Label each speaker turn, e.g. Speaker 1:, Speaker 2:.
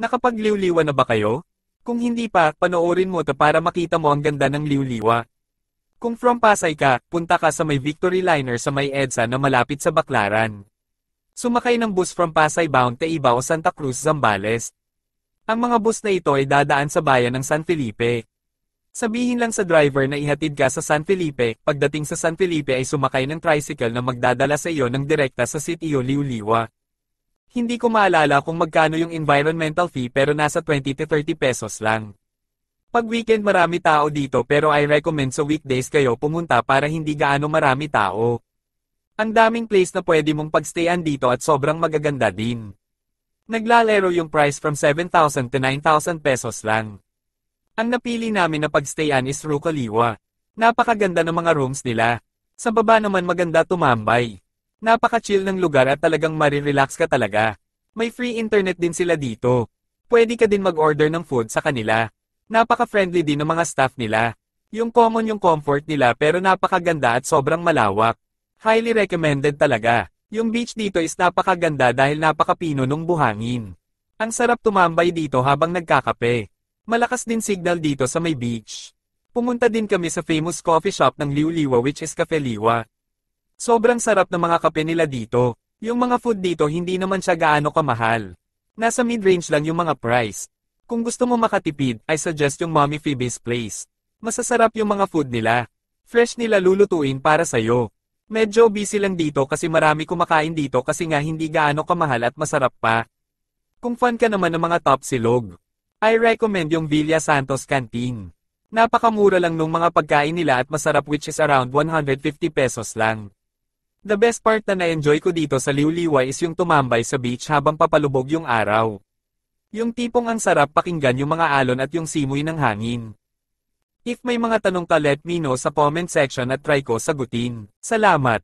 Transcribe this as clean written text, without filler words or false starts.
Speaker 1: Nakapagliwliwa na ba kayo? Kung hindi pa, panoorin mo to para makita mo ang ganda ng liwliwa. Kung from Pasay ka, punta ka sa may Victory Liner sa may EDSA na malapit sa Baclaran. Sumakay ng bus from Pasay bound Taiba o Santa Cruz, Zambales. Ang mga bus na ito ay dadaan sa bayan ng San Felipe. Sabihin lang sa driver na ihatid ka sa San Felipe, pagdating sa San Felipe ay sumakay ng tricycle na magdadala sa iyo ng direkta sa Sitio Liwliwa. Hindi ko maalala kung magkano yung environmental fee pero nasa 20 to 30 pesos lang. Pag weekend marami tao dito pero I recommend sa weekdays kayo pumunta para hindi gaano marami tao. Ang daming place na pwede mong pagstayan dito at sobrang magaganda din. Naglalaro yung price from 7,000 to 9,000 pesos lang. Ang napili namin na pagstayan is Rucaliwa. Napakaganda ng mga rooms nila. Sa baba naman maganda tumambay. Napaka-chill ng lugar at talagang marirelax ka talaga. May free internet din sila dito. Pwede ka din mag-order ng food sa kanila. Napaka-friendly din ng mga staff nila. Yung common yung comfort nila pero napakaganda at sobrang malawak. Highly recommended talaga. Yung beach dito is napakaganda dahil napakapino nung buhangin. Ang sarap tumambay dito habang nagkakape. Malakas din signal dito sa may beach. Pumunta din kami sa famous coffee shop ng Liwliwa which is Cafe Liwa. Sobrang sarap ng mga kape nila dito. Yung mga food dito hindi naman siya gaano kamahal. Nasa mid-range lang yung mga price. Kung gusto mo makatipid, I suggest yung Mommy Phoebe's Place. Masasarap yung mga food nila. Fresh nila lulutuin para sa'yo. Medyo busy lang dito kasi marami kumakain dito kasi nga hindi gaano kamahal at masarap pa. Kung fan ka naman ng mga top silog, I recommend yung Villa Santos Canteen. Napakamura lang nung mga pagkain nila at masarap which is around 150 pesos lang. The best part na na-enjoy ko dito sa Liwliwa is yung tumambay sa beach habang papalubog yung araw. Yung tipong ang sarap pakinggan yung mga alon at yung simoy ng hangin. If may mga tanong ka let me know sa comment section at try ko sagutin. Salamat!